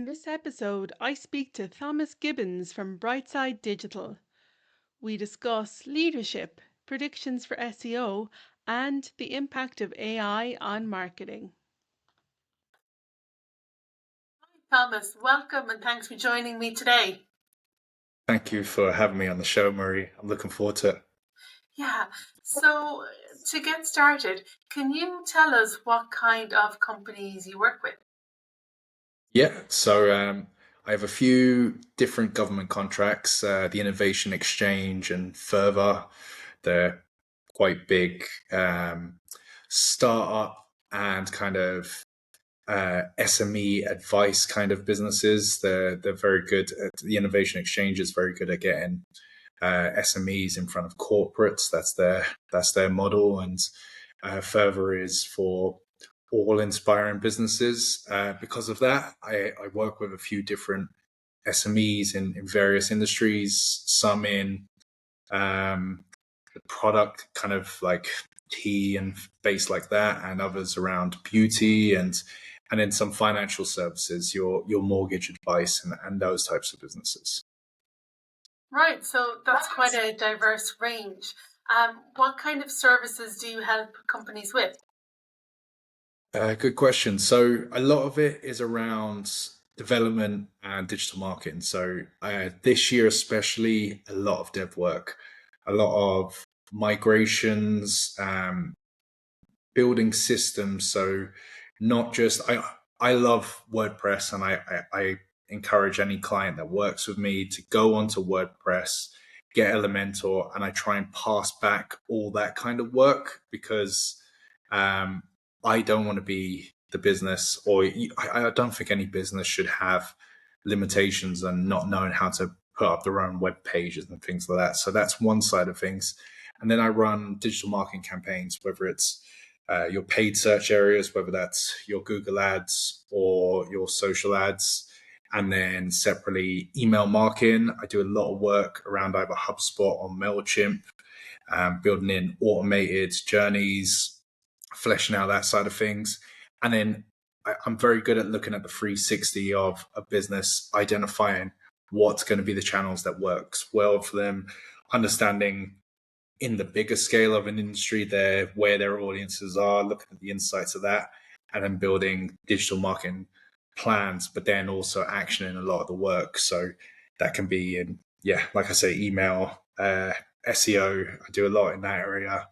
In this episode, I speak to Thomas Gibbons from BrightSide Digital. We discuss leadership, predictions for SEO, and the impact of AI on marketing. Thomas, welcome and thanks for joining me today. Thank you for having me on the show, Marie. I'm looking forward to it. Yeah, so to get started, can you tell us what kind of companies you work with? Yeah, so I have a few different government contracts, the Innovation Exchange and Further. They're quite big startup and kind of SME advice kind of businesses. They're very good. The Innovation Exchange is very good at getting SMEs in front of corporates. That's their model, and Further is for all inspiring businesses. Because of that, I work with a few different SMEs in various industries. Some in the product kind of like tea and base like that, and others around beauty and then some financial services, your mortgage advice and those types of businesses. Right, so that's quite a diverse range. What kind of services do you help companies with? Good question. So a lot of it is around development and digital marketing. So this year, especially, a lot of dev work, a lot of migrations, building systems. So not just I love WordPress, and I encourage any client that works with me to go onto WordPress, get Elementor, and I try and pass back all that kind of work because I don't want to be the business, or I don't think any business should have limitations and not knowing how to put up their own web pages and things like that. So that's one side of things. And then I run digital marketing campaigns, whether it's your paid search areas, whether that's your Google ads or your social ads. And then separately, email marketing. I do a lot of work around either HubSpot or MailChimp, building in automated journeys, fleshing out that side of things. And then I'm very good at looking at the 360 of a business, identifying what's going to be the channels that works well for them, understanding in the bigger scale of an industry where their audiences are, looking at the insights of that, and then building digital marketing plans, but then also actioning a lot of the work. So that can be in, yeah, like I say, email, SEO. I do a lot in that area.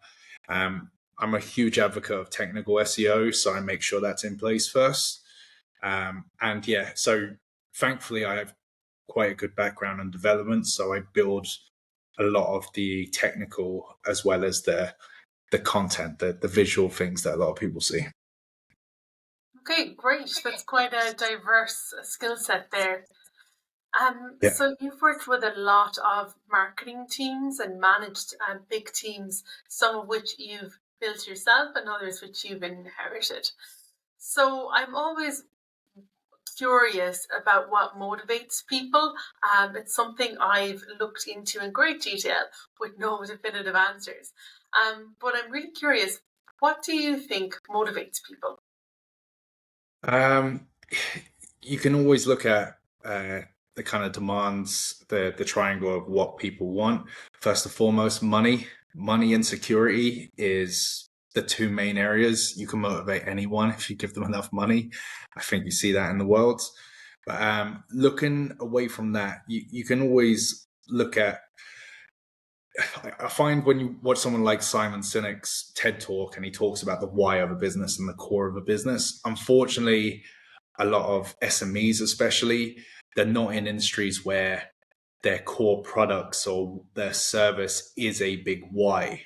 I'm a huge advocate of technical SEO, so I make sure that's in place first. And yeah, so thankfully I have quite a good background in development, so I build a lot of the technical as well as the content, the visual things that a lot of people see. Okay, great. That's quite a diverse skill set there. Yeah. So you've worked with a lot of marketing teams and managed big teams, some of which you've built yourself and others which you've inherited. So I'm always curious about what motivates people. It's something I've looked into in great detail with no definitive answers. But I'm really curious, what do you think motivates people? Um, you can always look at the kind of demands, the triangle of what people want. First and foremost, money. Money and security is the two main areas. You can motivate anyone if you give them enough money. I think you see that in the world. But looking away from that, you can always look at. I find when you watch someone like Simon Sinek's TED Talk and he talks about the why of a business and the core of a business, unfortunately, a lot of SMEs, especially, they're not in industries where their core products or their service is a big why,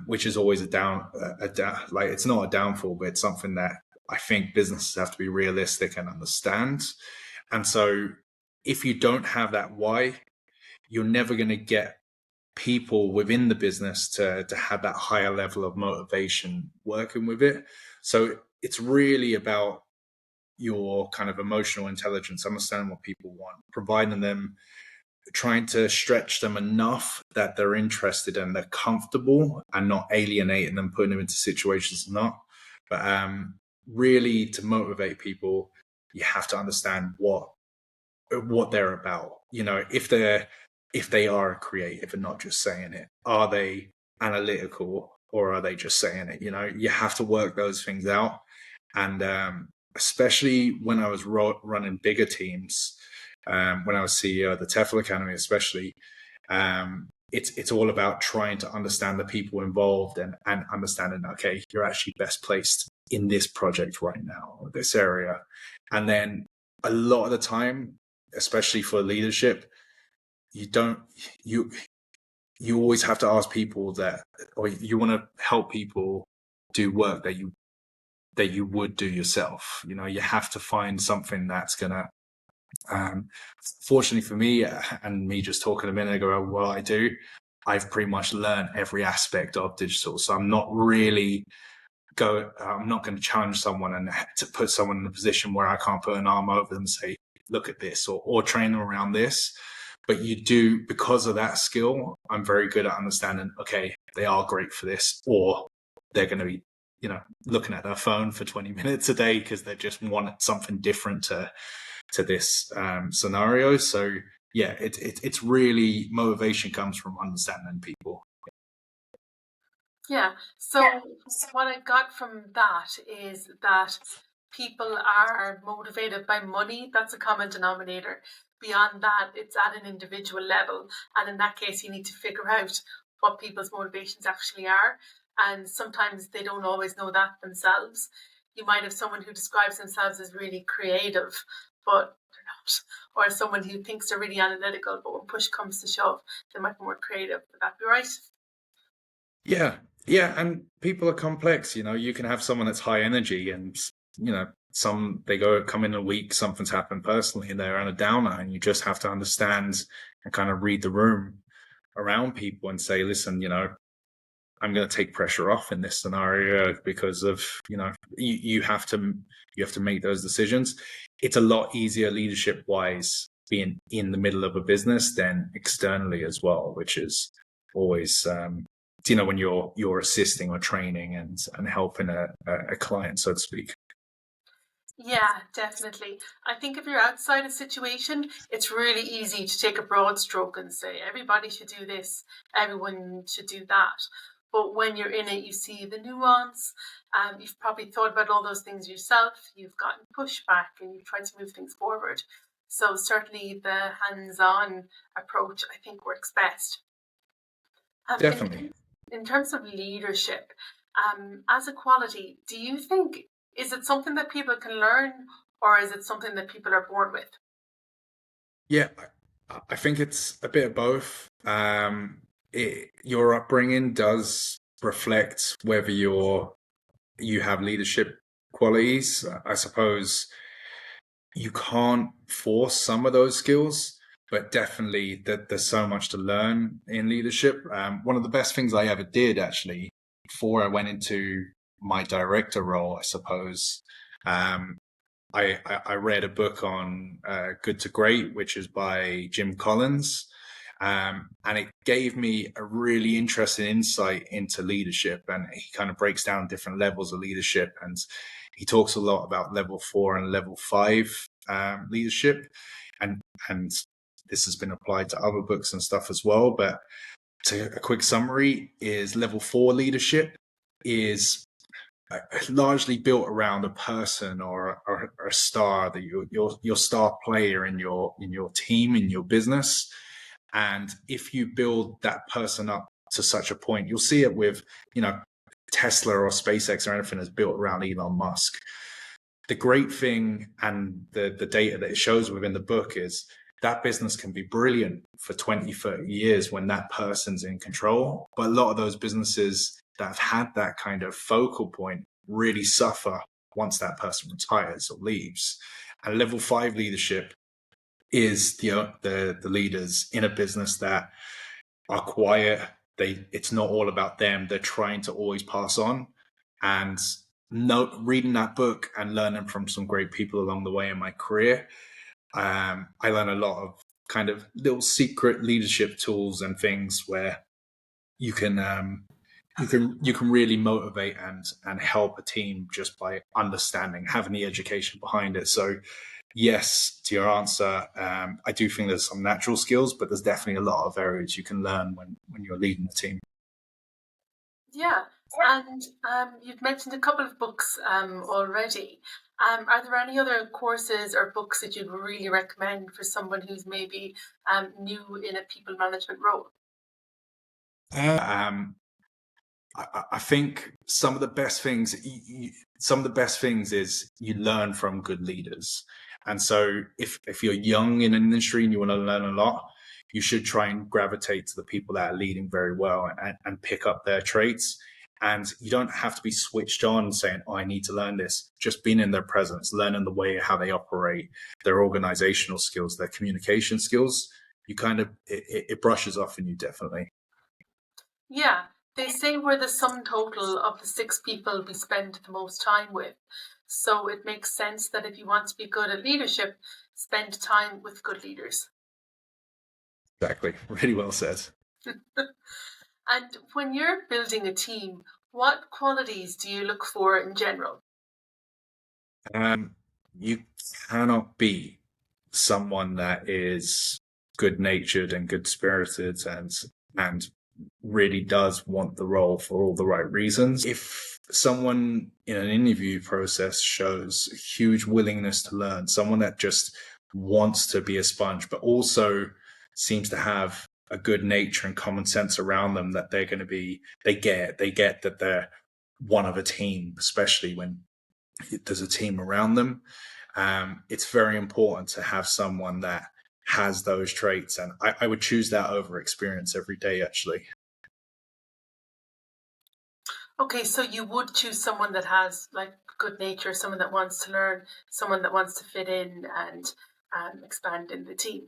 which is always like it's not a downfall, but it's something that I think businesses have to be realistic and understand. And so, if you don't have that why, you're never going to get people within the business to have that higher level of motivation working with it. So it's really about your kind of emotional intelligence, understanding what people want, providing them, trying to stretch them enough that they're interested and they're comfortable and not alienating them, putting them into situations not. But really to motivate people, you have to understand what they're about. If they are creative and not just saying it, are they analytical or are they just saying it? You have to work those things out. And especially when I was running bigger teams, when I was CEO of the TEFL Academy, especially, it's all about trying to understand the people involved and understanding, okay, you're actually best placed in this project right now, or this area. And then a lot of the time, especially for leadership, you always have to ask people that, or you want to help people do work that you would do yourself. You have to find something that's gonna fortunately for me, and me just talking a minute ago about what I do, I've pretty much learned every aspect of digital. So I'm not going to challenge someone and to put someone in a position where I can't put an arm over them and say, look at this, or train them around this. But you do, because of that skill, I'm very good at understanding, okay, they are great for this, or they're going to be, looking at their phone for 20 minutes a day because they just want something different to this scenario. So yeah, it's really, motivation comes from understanding people. Yeah. So what I got from that is that people are motivated by money. That's a common denominator. Beyond that, it's at an individual level. And in that case, you need to figure out what people's motivations actually are. And sometimes they don't always know that themselves. You might have someone who describes themselves as really creative, but they're not. Or someone who thinks they're really analytical, but when push comes to shove, they might be more creative. Would that be right? Yeah, and people are complex. You can have someone that's high energy, and some they come in a week, something's happened personally, and they're on a downer, and you just have to understand and kind of read the room around people and say, listen, I'm going to take pressure off in this scenario because of you have to make those decisions. It's a lot easier leadership wise being in the middle of a business than externally as well, which is always when you're assisting or training and helping a client, so to speak. Yeah, definitely. I think if you're outside a situation, it's really easy to take a broad stroke and say, everybody should do this, everyone should do that. But when you're in it, you see the nuance. You've probably thought about all those things yourself. You've gotten pushback and you've tried to move things forward. So certainly the hands-on approach, I think, works best. Definitely. In terms of leadership, as a quality, do you think, is it something that people can learn, or is it something that people are born with? Yeah, I think it's a bit of both. Your upbringing does reflect whether you have leadership qualities. I suppose you can't force some of those skills, but definitely there's so much to learn in leadership. One of the best things I ever did, actually, before I went into my director role, I suppose, I read a book on Good to Great, which is by Jim Collins. And it gave me a really interesting insight into leadership. And he kind of breaks down different levels of leadership. And he talks a lot about level 4 and level 5 leadership. And this has been applied to other books and stuff as well. But a quick summary is level 4 leadership is largely built around a person or a star, that your star player in your team, in your business. And if you build that person up to such a point, you'll see it with Tesla or SpaceX or anything that's built around Elon Musk. The great thing, and the data that it shows within the book, is that business can be brilliant for 20, 30 years when that person's in control. But a lot of those businesses that have had that kind of focal point really suffer once that person retires or leaves. And level 5 leadership is the leaders in a business that are quiet. It's not all about them. They're trying to always pass on. And reading that book and learning from some great people along the way in my career, I learned a lot of kind of little secret leadership tools and things where you can you can really motivate and help a team just by understanding, having the education behind it. So yes, to your answer, I do think there's some natural skills, but there's definitely a lot of areas you can learn when you're leading a team. Yeah, and you've mentioned a couple of books already. Are there any other courses or books that you'd really recommend for someone who's maybe new in a people management role? Um, I think some of the best things, is you learn from good leaders. And so if you're young in an industry and you want to learn a lot, you should try and gravitate to the people that are leading very well and pick up their traits. And you don't have to be switched on saying, oh, I need to learn this. Just being in their presence, learning the way how they operate, their organizational skills, their communication skills, you kind of, it brushes off in you, definitely. Yeah, they say we're the sum total of the 6 people we spend the most time with. So it makes sense that if you want to be good at leadership, spend time with good leaders. Exactly. Really well said. And when you're building a team, what qualities do you look for in general? You cannot be someone that is good natured and good spirited and really does want the role for all the right reasons. If someone in an interview process shows a huge willingness to learn, someone that just wants to be a sponge, but also seems to have a good nature and common sense around them, that they're going to be, they get that they're one of a team, especially when there's a team around them. It's very important to have someone that has those traits, and I would choose that over experience every day, actually. Okay, so you would choose someone that has like good nature, someone that wants to learn, someone that wants to fit in and expand in the team.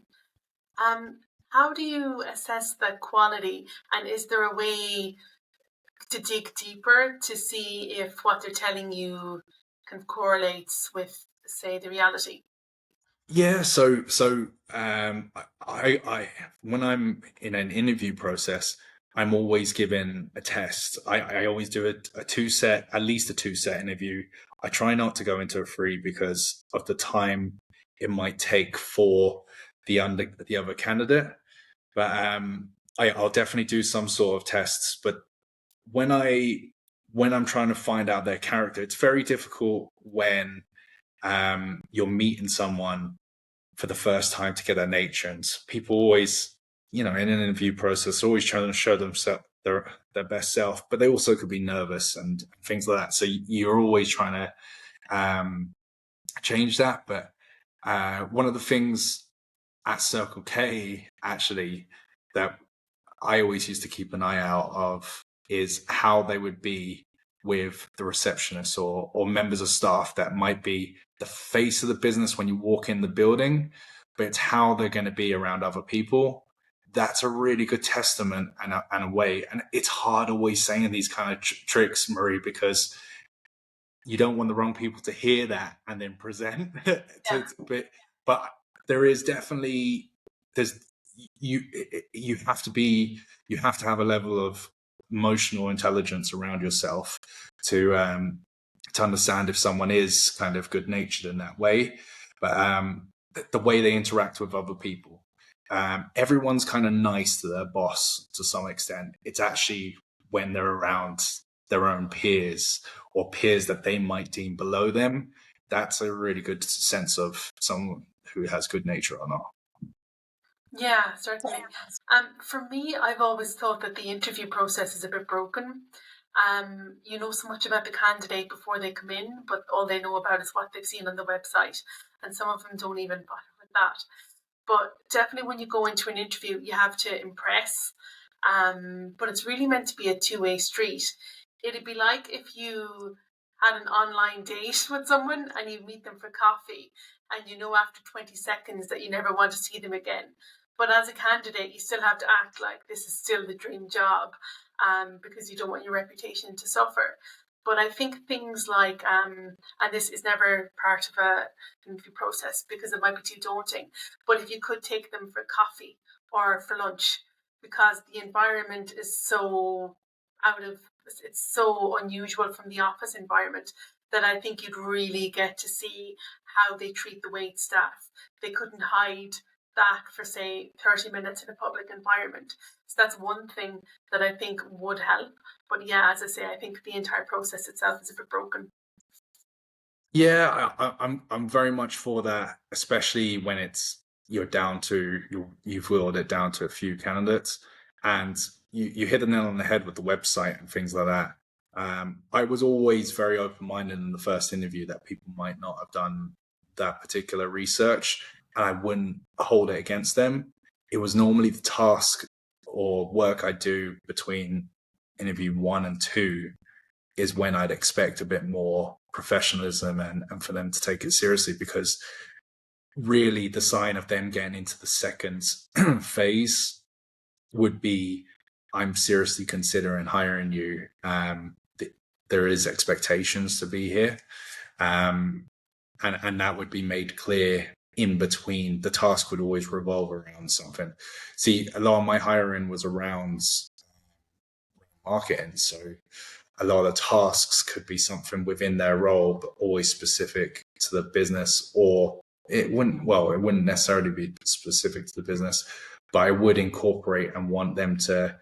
How do you assess that quality? And is there a way to dig deeper to see if what they're telling you can correlates with, say, the reality? Yeah, I when I'm in an interview process, I'm always given a test. I always do a two set, at least a two set interview. I try not to go into a three because of the time it might take for the other candidate. But I'll definitely do some sort of tests. But when I'm trying to find out their character, it's very difficult when you're meeting someone for the first time to get their nature. And people always, in an interview process, always trying to show themselves their best self, but they also could be nervous and things like that. So you're always trying to change that. But one of the things at Circle K, actually, that I always used to keep an eye out of is how they would be with the receptionists or members of staff that might be the face of the business when you walk in the building, but it's how they're going to be around other people. That's a really good testament and a way. And it's hard always saying these kind of tricks, Marie, because you don't want the wrong people to hear that and then present. Yeah. But there is definitely, there's you you have to have a level of emotional intelligence around yourself to understand if someone is kind of good natured in that way. But the way they interact with other people, everyone's kind of nice to their boss to some extent. It's actually when they're around their own peers or peers that they might deem below them, that's a really good sense of someone who has good nature or not. Yeah, certainly. For me, I've always thought that the interview process is a bit broken. You know so much about the candidate before they come in, but all they know about is what they've seen on the website, and some of them don't even bother with that. But definitely, when you go into an interview, you have to impress. But it's really meant to be a two-way street. It'd be like if you had an online date with someone and you meet them for coffee, and you know after 20 seconds that you never want to see them again. But as a candidate, you still have to act like this is still the dream job, because you don't want your reputation to suffer. But I think things like, and this is never part of an interview process because it might be too daunting, but if you could take them for coffee or for lunch, because the environment is so out of it's so unusual from the office environment that I think you'd really get to see how they treat the wait staff. They couldn't hide that for, say, 30 minutes in a public environment. So that's one thing that I think would help. But yeah, as I say, I think the entire process itself is a bit broken. Yeah, I'm very much for that, especially when you've whittled it down to a few candidates, and you hit the nail on the head with the website and things like that. I was always very open-minded in the first interview that people might not have done that particular research, and I wouldn't hold it against them. It was normally the task or work I do between interview 1 and 2 is when I'd expect a bit more professionalism and for them to take it seriously, because really the sign of them getting into the second phase would be, I'm seriously considering hiring you. There is expectations to be here. And that would be made clear in between. The task would always revolve around something. See, a lot of my hiring was around marketing. So a lot of tasks could be something within their role, but always specific to the business, or it wouldn't necessarily be specific to the business, but I would incorporate and want them to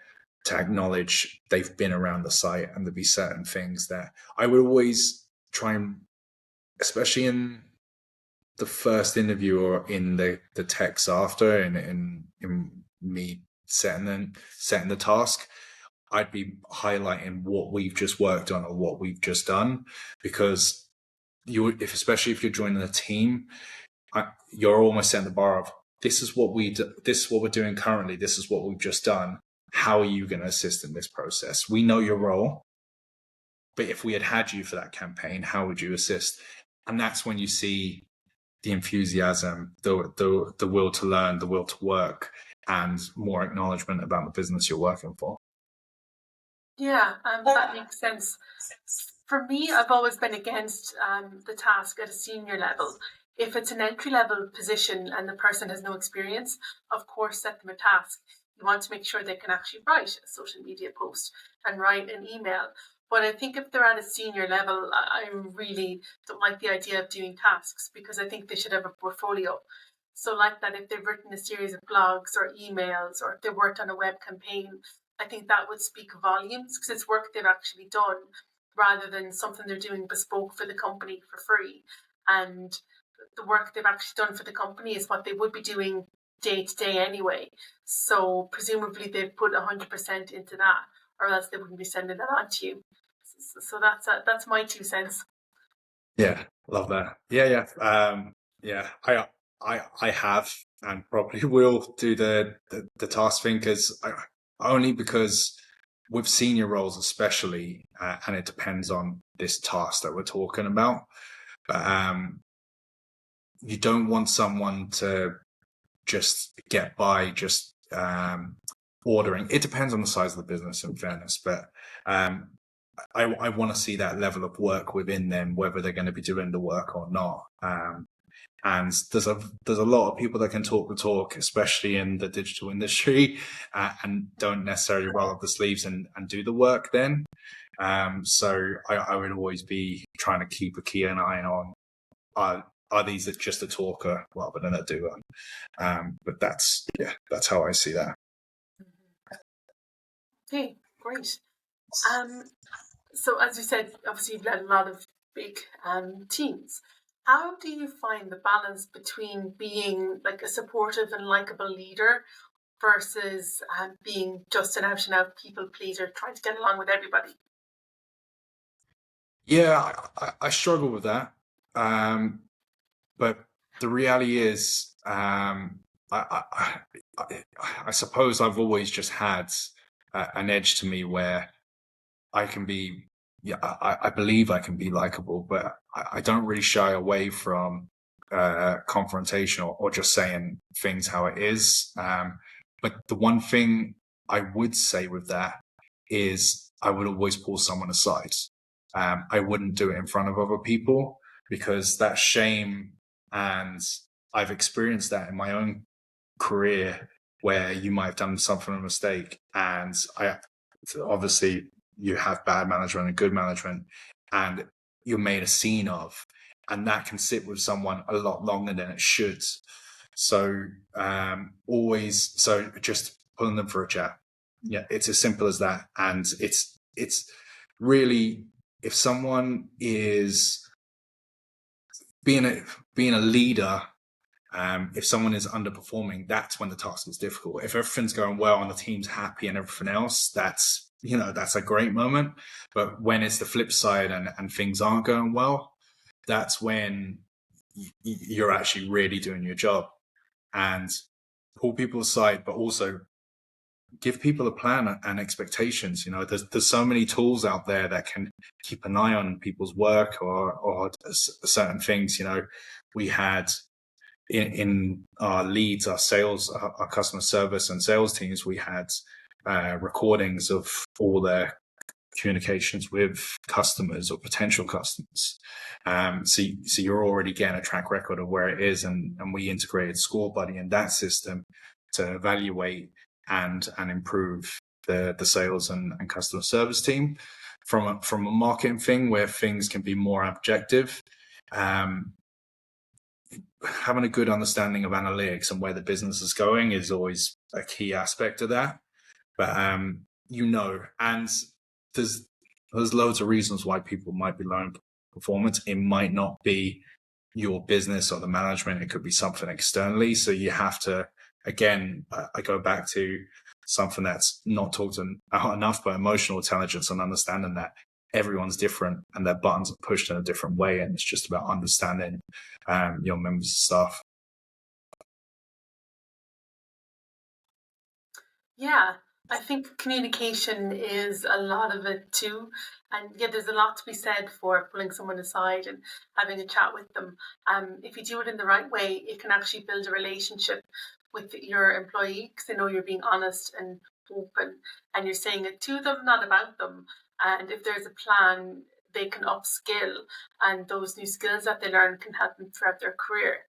acknowledge they've been around the site, and there'd be certain things that I would always try and, especially in the first interview or in the text after, in me setting the task, I'd be highlighting what we've just worked on or what we've just done, because especially if you're joining a team, you're almost setting the bar of, this is what we're doing currently. This is what we've just done. How are you going to assist in this process? We know your role, but if we had you for that campaign, how would you assist? And that's when you see the enthusiasm, the will to learn, the will to work, and more acknowledgement about the business you're working for. Yeah, that makes sense. For me, I've always been against the task at a senior level. If it's an entry-level position and the person has no experience, of course, set them a task. You want to make sure they can actually write a social media post and write an email. But I think if they're at a senior level, I really don't like the idea of doing tasks, because I think they should have a portfolio. So like that, if they've written a series of blogs or emails, or if they worked on a web campaign, I think that would speak volumes, because it's work they've actually done rather than something they're doing bespoke for the company for free. And the work they've actually done for the company is what they would be doing day to day anyway. So presumably they've put 100% into that, or else they wouldn't be sending that on to you. So that's my 2 cents. Yeah, love that. Yeah. I have and probably will do the task thing, only because with senior roles especially, and it depends on this task that we're talking about, but you don't want someone to just get by just ordering. It depends on the size of the business, in fairness, but I want to see that level of work within them, whether they're going to be doing the work or not. And there's a lot of people that can talk the talk, especially in the digital industry, and don't necessarily roll up the sleeves and do the work then. So I would always be trying to keep a keen eye on, are these just a talker rather than a doer? But that's how I see that. Okay, great. So as you said, obviously you've led a lot of big teams. How do you find the balance between being like a supportive and likable leader versus being just an out and out people pleaser, trying to get along with everybody? Yeah, I struggle with that. But the reality is, I suppose I've always just had an edge to me where I can be, I believe I can be likable, but I don't really shy away from confrontation or just saying things how it is. But the one thing I would say with that is I would always pull someone aside. I wouldn't do it in front of other people, because that shame, and I've experienced that in my own career, where you might have done something a mistake, and I obviously you have bad management and good management, and you're made a scene of, and that can sit with someone a lot longer than it should. So so just pulling them for a chat. Yeah, it's as simple as that. And it's really, if someone is being a leader, if someone is underperforming, that's when the task is difficult. If everything's going well and the team's happy and everything else, that's a great moment. But when it's the flip side and things aren't going well, that's when you're actually really doing your job. And pull people aside, but also give people a plan and expectations. There's so many tools out there that can keep an eye on people's work or certain things. We had in our leads, our sales, our customer service and sales teams, we had recordings of all their communications with customers or potential customers. So you're already getting a track record of where it is, and we integrated Score Buddy in that system to evaluate and improve the sales and customer service team. From a marketing thing where things can be more objective, having a good understanding of analytics and where the business is going is always a key aspect of that. But and there's loads of reasons why people might be low in performance. It might not be your business or the management. It could be something externally. So you have to, again, I go back to something that's not talked about enough, but emotional intelligence and understanding that everyone's different and their buttons are pushed in a different way. And it's just about understanding your members of staff. Yeah, I think communication is a lot of it too. And yeah, there's a lot to be said for pulling someone aside and having a chat with them. If you do it in the right way, it can actually build a relationship with your employee because they know you're being honest and open and you're saying it to them, not about them. And if there's a plan, they can upskill, and those new skills that they learn can help them throughout their career.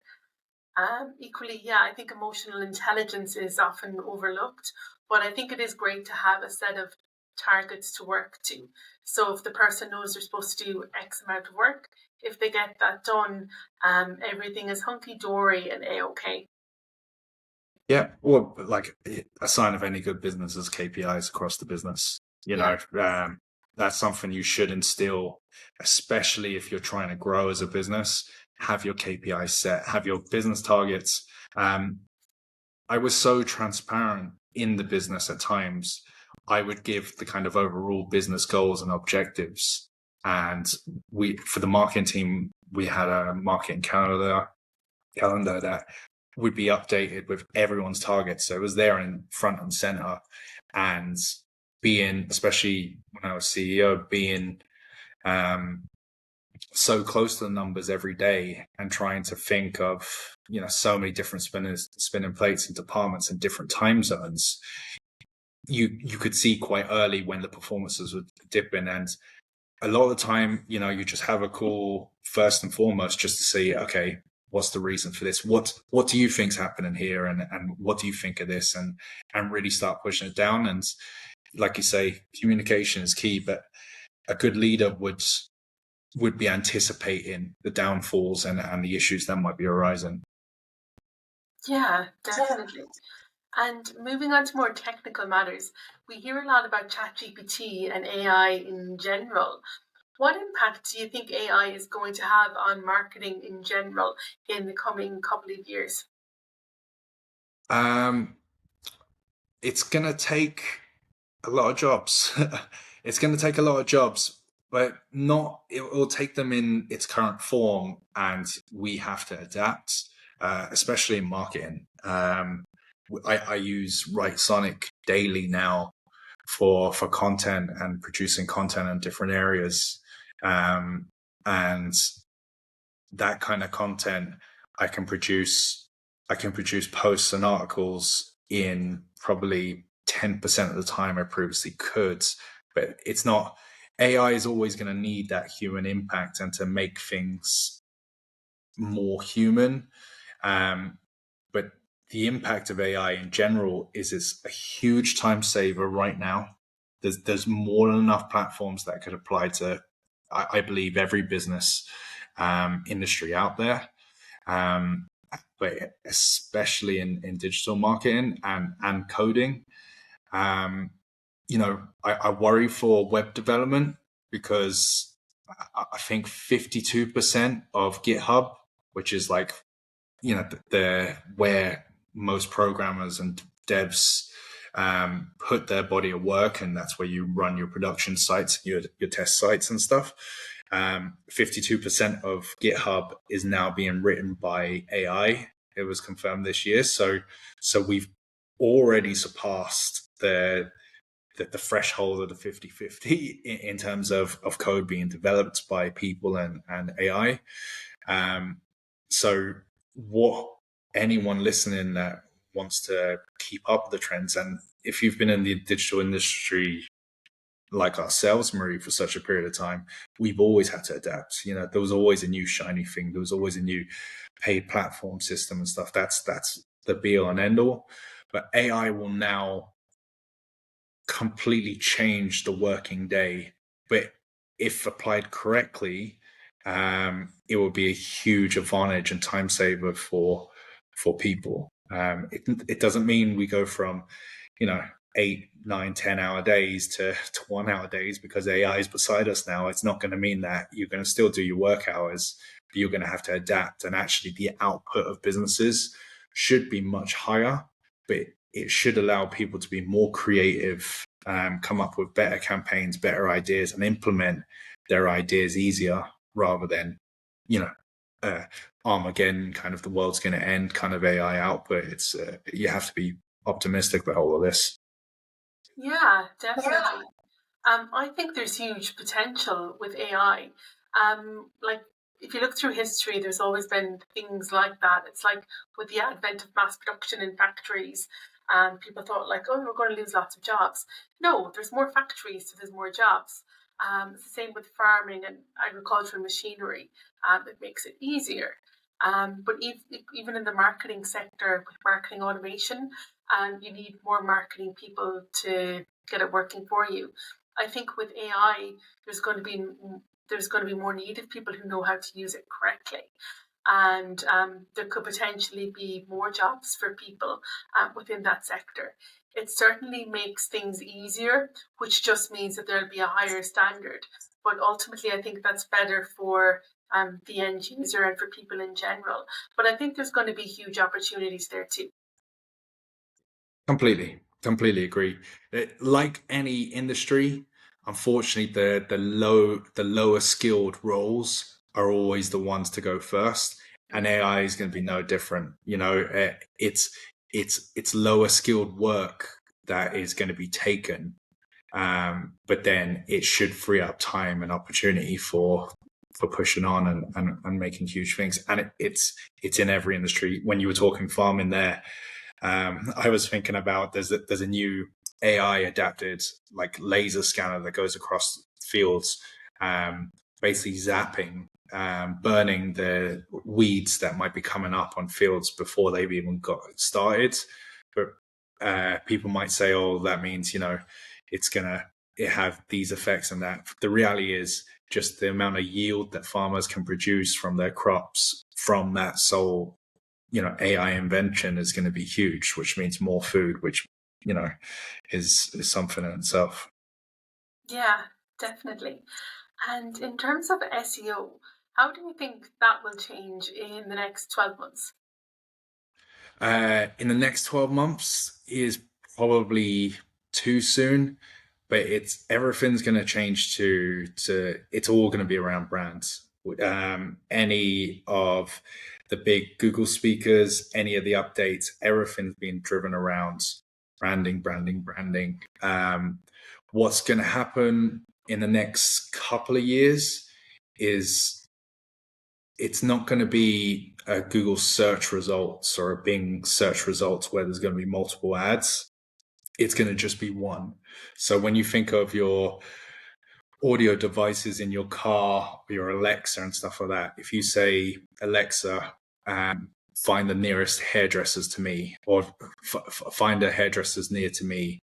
Equally, yeah, I think emotional intelligence is often overlooked, but I think it is great to have a set of targets to work to. So if the person knows they're supposed to do X amount of work, if they get that done, everything is hunky dory and a-okay. Yeah, or like a sign of any good business is KPIs across the business. That's something you should instill, especially if you're trying to grow as a business. Have your KPIs set, have your business targets. I was so transparent in the business at times. I would give the kind of overall business goals and objectives. And for the marketing team, we had a marketing calendar that would be updated with everyone's targets. So it was there in front and center. And especially when I was CEO, being so close to the numbers every day and trying to think of, so many different spinning plates and departments and different time zones, you could see quite early when the performances would dip in. And a lot of the time, you just have a call first and foremost just to see, okay, what's the reason for this? What do you think's happening here? And what do you think of this? And really start pushing it down. And like you say, communication is key, but a good leader would be anticipating the downfalls and the issues that might be arising. Yeah, definitely. And moving on to more technical matters, we hear a lot about ChatGPT and AI in general. What impact do you think AI is going to have on marketing in general in the coming couple of years? It's going to take a lot of jobs. It's going to take a lot of jobs, but it will take them in its current form, and we have to adapt, especially in marketing. I use Write daily now for content and producing content in different areas. And that kind of content I can produce posts and articles in probably 10% of the time I previously could. But it's not, AI is always going to need that human impact and to make things more human. But the impact of AI in general is it's a huge time saver right now. there's more than enough platforms that could apply to, I believe, every business industry out there. But especially in digital marketing and coding. I worry for web development because I think 52% of GitHub, which is like, the where most programmers and devs put their body of work, and that's where you run your production sites, your test sites and stuff. 52% of GitHub is now being written by AI. It was confirmed this year. So we've already surpassed the threshold of the 50-50 in terms of code being developed by people and AI. So what anyone listening that wants to keep up with the trends, and if you've been in the digital industry like ourselves, Marie, for such a period of time, we've always had to adapt. There was always a new shiny thing. There was always a new paid platform system and stuff. That's the be all and end all. But AI will now completely change the working day. But if applied correctly, it will be a huge advantage and time saver for people. It doesn't mean we go from 8, 9, 10-hour days to 1-hour days because AI is beside us now. It's not going to mean that. You're going to still do your work hours, but you're going to have to adapt. And actually the output of businesses should be much higher, but it should allow people to be more creative, come up with better campaigns, better ideas, and implement their ideas easier rather than, Armageddon, kind of the world's going to end kind of AI output. It's you have to be optimistic about all of this. Yeah, definitely. I think there's huge potential with AI. Like, if you look through history, there's always been things like that. It's like with the advent of mass production in factories, people thought like, oh, we're going to lose lots of jobs. No, there's more factories, so there's more jobs. It's the same with farming and agricultural machinery. It makes it easier. But even in the marketing sector, with marketing automation, you need more marketing people to get it working for you. I think with AI, there's going to be more need of people who know how to use it correctly, and there could potentially be more jobs for people within that sector. It certainly makes things easier, which just means that there'll be a higher standard. But ultimately, I think that's better for the end user and for people in general. But I think there's going to be huge opportunities there too. Completely agree. Like any industry, unfortunately, the lower skilled roles are always the ones to go first, and AI is going to be no different. It's lower skilled work that is going to be taken, but then it should free up time and opportunity for pushing on and making huge things. And it's in every industry. When you were talking farming there, I was thinking about there's a new AI adapted like laser scanner that goes across fields, basically zapping, burning the weeds that might be coming up on fields before they've even got started. But people might say, oh, that means, it's going to have these effects and that. The reality is just the amount of yield that farmers can produce from their crops from that sole AI invention is going to be huge, which means more food, which is something in itself. Yeah, definitely. And in terms of SEO, how do you think that will change in the next 12 months? In the next 12 months is probably too soon, but everything's going to change to it's all going to be around brands. Any of the big Google speakers, any of the updates, everything's being driven around branding. What's going to happen in the next couple of years is it's not going to be a Google search results or a Bing search results where there's going to be multiple ads. It's going to just be one. So when you think of your audio devices in your car, your Alexa and stuff like that, if you say, Alexa, find the nearest hairdressers to me, or find a hairdressers near to me,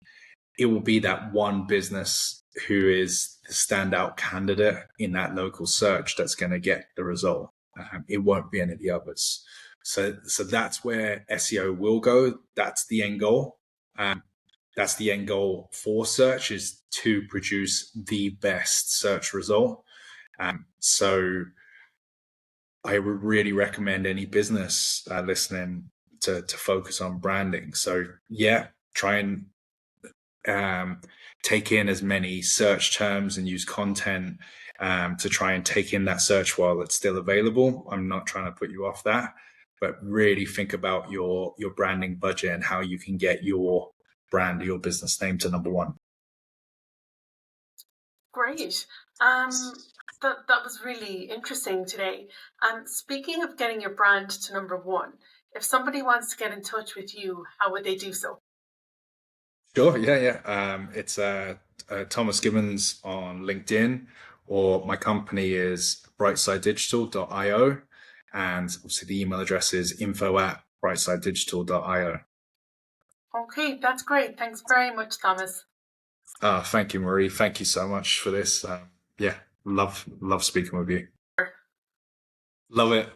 it will be that one business who is the standout candidate in that local search that's going to get the result. It won't be any of the others. So that's where SEO will go. That's the end goal. That's the end goal for search, is to produce the best search result. So I would really recommend any business listening to focus on branding. So yeah, try and take in as many search terms and use content to try and take in that search while it's still available. I'm not trying to put you off that, but really think about your branding budget and how you can get your brand, your business name to number one. Great. That was really interesting today. Speaking of getting your brand to number one, if somebody wants to get in touch with you, how would they do so? Sure, yeah. It's Thomas Gibbons on LinkedIn, or my company is BrightSideDigital.io, and obviously the email address is info@brightsidedigital.io. Okay, that's great. Thanks very much, Thomas. Thank you, Marie. Thank you so much for this. Yeah, love speaking with you. Love it.